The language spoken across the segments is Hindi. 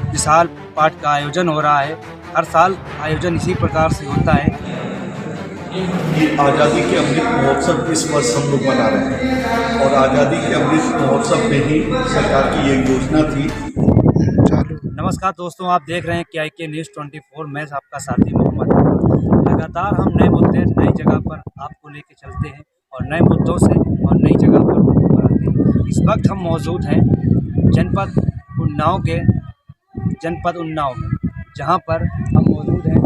विशाल पाठ का आयोजन हो रहा है। हर साल आयोजन इसी प्रकार से होता है। आज़ादी के अमृत महोत्सव इस वर्ष हम लोग मना रहे हैं और आज़ादी के अमृत महोत्सव में ही सरकार की ये योजना थी। नमस्कार दोस्तों, आप देख रहे हैं KIK न्यूज़ 24। मैं आपका साथी मोहम्मद। लगातार हम नए मुद्दे नई जगह पर आपको लेके चलते हैं और नए मुद्दों से और नई जगह पर बनाते हैं। इस वक्त हम मौजूद हैं जनपद उन्नाव में, जहां पर हम मौजूद हैं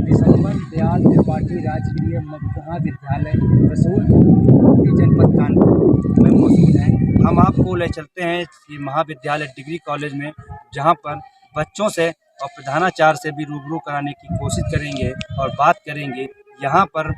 विशंबर दयाल त्रिपाठी राजकीय महाविद्यालय रसूलपुर जनपद कानपुर में मौजूद हैं। हम आपको ले चलते हैं ये महाविद्यालय डिग्री कॉलेज में, जहां पर बच्चों से और प्रधानाचार्य से भी रूबरू कराने की कोशिश करेंगे और बात करेंगे। यहाँ पर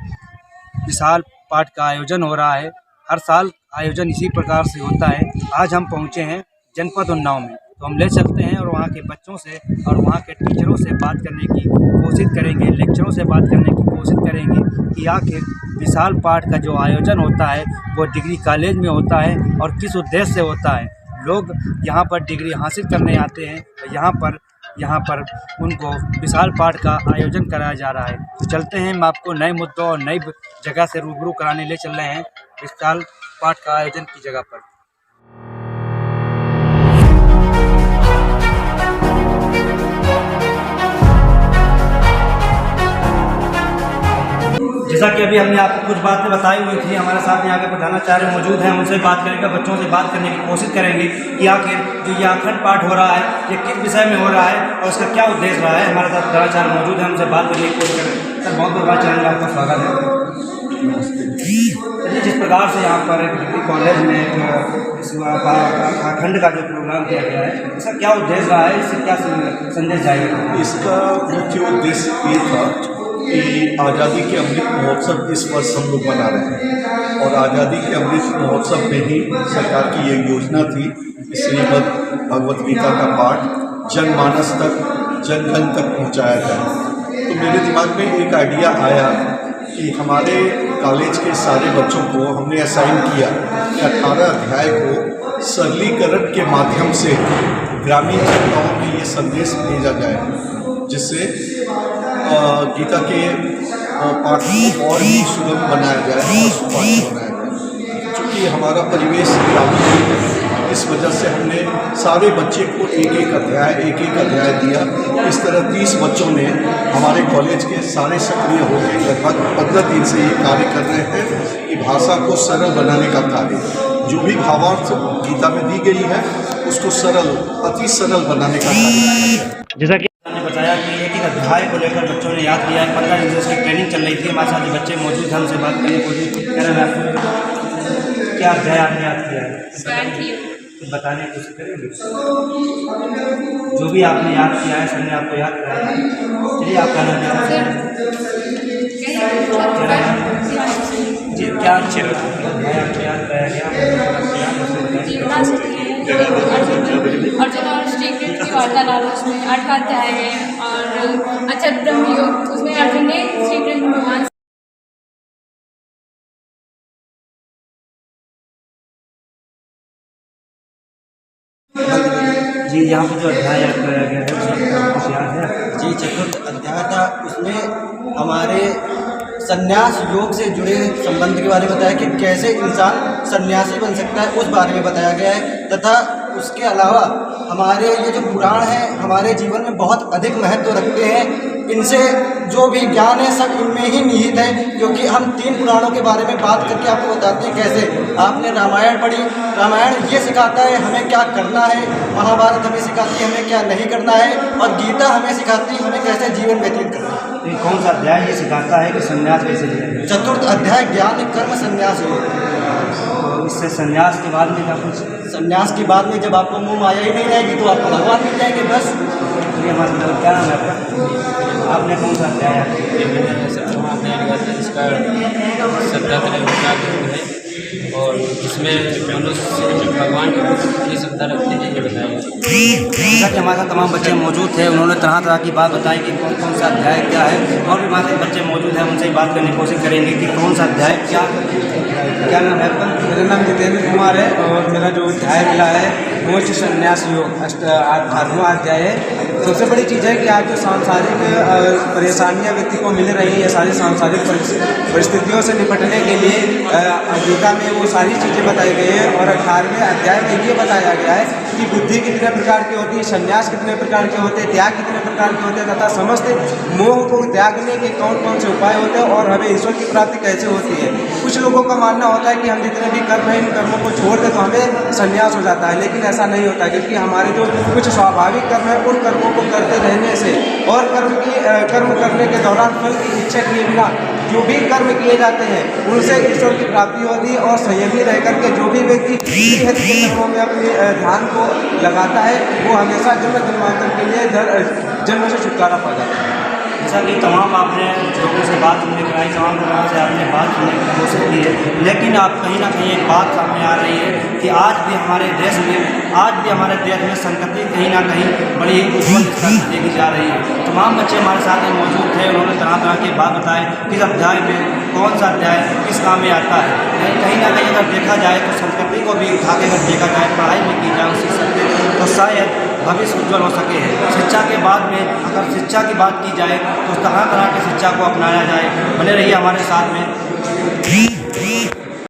विशाल पाठ का आयोजन हो रहा है। हर साल आयोजन इसी प्रकार से होता है। आज हम पहुँचे हैं जनपद उन्नाव में, तो हम ले चलते हैं और वहाँ के बच्चों से और वहाँ के टीचरों से बात करने की कोशिश करेंगे, लेक्चरों से बात करने की कोशिश करेंगे कि आखिर विशाल पाठ का जो आयोजन होता है वो डिग्री कॉलेज में होता है और किस उद्देश्य से होता है। लोग यहाँ पर डिग्री हासिल करने आते हैं तो यहाँ पर उनको विशाल पाठ का आयोजन कराया जा रहा है। तो चलते हैं, हम आपको नए मुद्दों और नई जगह से रूबरू कराने ले चल रहे हैं विशाल पाठ का आयोजन की जगह पर। जैसा कि अभी हमने आपको कुछ बातें बताई हुई थी, हमारे साथ यहाँ के प्रधानाचार्य मौजूद हैं। उनसे बात करेंगे, बच्चों से बात करने की कोशिश करेंगे कि आखिर जो ये अखंड पाठ हो रहा है ये किस विषय में हो रहा है और उसका क्या उद्देश्य रहा है। हमारे साथ प्रधानाचार्य मौजूद हैं, उनसे बात करने की कोशिश करेंगे। सर, बहुत बहुत चैनल में आपका स्वागत है। चलिए, जिस प्रकार से यहाँ पर डिग्री कॉलेज में इस अखंड का जो प्रोग्राम किया गया है, इसका क्या उद्देश्य रहा है, इससे क्या संदेश जाएगा? इसका मुख्य उद्देश्य ये था कि आज़ादी के अमृत महोत्सव इस वर्ष हम लोग मना रहे हैं और आज़ादी के अमृत महोत्सव में ही सरकार की ये योजना थी कि श्रीमद् भगवत गीता का पाठ जनमानस तक, जन जन तक पहुँचाया जाए। तो मेरे दिमाग में एक आइडिया आया कि हमारे कॉलेज के सारे बच्चों को हमने असाइन किया कि 18 अध्याय को सरलीकरण के माध्यम से ग्रामीण जनताओं में ये संदेश भेजा जाए, जिससे गीता के पाठ को और भी सुगम बनाया जाए और सुपाठ्य बनाया जाए। चूँकि हमारा परिवेश ग्रामीण है, इस वजह से हमने सारे बच्चे को एक एक अध्याय दिया। इस तरह 30 बच्चों ने हमारे कॉलेज के सारे सक्रिय होकर लगभग 15 दिन से ये कार्य कर रहे हैं कि भाषा को सरल बनाने का कार्य, जो भी भावार्थ गीता में दी गई है उसको अति सरल बनाने का कार्य। जैसा कि आपने बताया कि एक एक अध्याय को लेकर बच्चों ने याद किया है। 15 दिन से उसकी ट्रेनिंग चल रही थी। हमारे साथ बच्चे मौजूद हैं, हमसे बात करने की कोशिश कर रहे हैं। क्या अध्याय आपने याद किया है, बताने की कोशिश करेंगे? जो भी आपने याद किया है, सर ने आपको याद कराया है। चलिए, आपका नाम जी, क्या अच्छे अध्याय आपको याद कराया गया? अर्जुन और श्री कृष्ण की वार्तालाप, उसमें 8वां अध्याय है। और अच्छा ब्रह्म योग, उसमें अर्जुन ने श्री कृष्ण भगवान जी, यहाँ पर जो अध्याय याद कराया गया है कुछ याद है? जी, चतुर्थ अध्याय था, उसमें हमारे संन्यास योग से जुड़े संबंध के बारे में बताया कि कैसे इंसान सन्यासी बन सकता है, उस बारे में बताया गया है। तथा उसके अलावा हमारे ये जो पुराण हैं हमारे जीवन में बहुत अधिक महत्व रखते हैं। इनसे जो भी ज्ञान है सब इनमें ही निहित है, क्योंकि हम 3 पुराणों के बारे में बात करके आपको बताते हैं कैसे। आपने रामायण पढ़ी, रामायण ये सिखाता है हमें क्या करना है, महाभारत हमें सिखाती है हमें क्या नहीं करना है, और गीता हमें सिखाती है हमें कैसे जीवन व्यतीत करना है। तो कौन सा अध्याय ये सिखाता है कि संन्यास कैसे लिया जाए? चतुर्थ अध्याय ज्ञान कर्म संन्यास योग। तो इससे संन्यास के बाद में क्या कुछ? संन्यास के बाद में जब आपको मुँह माया ही नहीं रहेगी तो आपको भगवान मिल जाएंगे बस। ये मतलब क्या नाम है आपका? आपने कौन सा अध्याय? इसका 17 है और इसमें मनुष्य भगवान की श्रद्धा रखते हैं ये बताया गया। जैसा कि हमारे साथ तमाम बच्चे मौजूद थे, उन्होंने तरह तरह की बात बताई कि कौन कौन सा अध्याय क्या है, और भी हमारे साथ बच्चे मौजूद हैं, उनसे ही बात करने की कोशिश करेंगे कि कौन सा अध्याय क्या नाम है आपका? मेरा नाम जितेंद्र कुमार है और मेरा जो अध्याय मिला है मोक्ष संन्यास योग 8वां अध्याय है। सबसे बड़ी चीज़ है कि आज जो सांसारिक परेशानियां व्यक्ति को मिल रही है, सारी सांसारिक परिस्थितियों से निपटने के लिए गीता में वो सारी चीज़ें बताई गई हैं। और 18वें अध्याय में ये बताया गया है कि बुद्धि कितने प्रकार की होती है, संन्यास कितने प्रकार के होते हैं, त्याग कितने प्रकार के होते हैं, तथा समस्त मोह को त्यागने के कौन कौन से उपाय होते हैं और हमें ईश्वर की प्राप्ति कैसे होती है। कुछ लोगों का मानना होता है कि हम जितने भी कर्म हैं इन कर्मों को छोड़ दें तो हमें संन्यास हो जाता है, लेकिन ऐसा नहीं होता, क्योंकि हमारे जो कुछ स्वाभाविक कर्म है उन कर्मों को करते रहने से और कर्म करने के दौरान फल की इच्छा किए बिना जो भी कर्म किए जाते हैं उनसे ईश्वर की प्राप्ति होती है। और संयमी रह करके जो भी व्यक्ति हित के कर्मों में अपने ध्यान को लगाता है वो हमेशा जन्मांतर के लिए जन्म से छुटकारा पा जाता है। जैसा कि तमाम आपने लोगों से बात सुनने कराई, तमाम लोगों से आपने बात सुनने की कोशिश की है, लेकिन आप कहीं ना कहीं एक बात सामने आ रही है कि आज भी हमारे देश में संस्कृति कहीं ना कहीं बड़ी उज्ज्वल स्तर से देखी जा रही है। तमाम बच्चे हमारे साथ में मौजूद थे, उन्होंने तरह तरह की बात बताए किस अध्याय में कौन सा अध्याय किस काम में आता है। कहीं ना कहीं अगर देखा जाए तो संस्कृति को भी उठा के अगर देखा जाए, पढ़ाई भी की जाए उसी से, तो शायद भविष्य उज्ज्वल हो सके है। शिक्षा के बाद में अगर शिक्षा की बात की जाए तो तरह तरह की शिक्षा को अपनाया जाए। बने रहिए हमारे साथ में।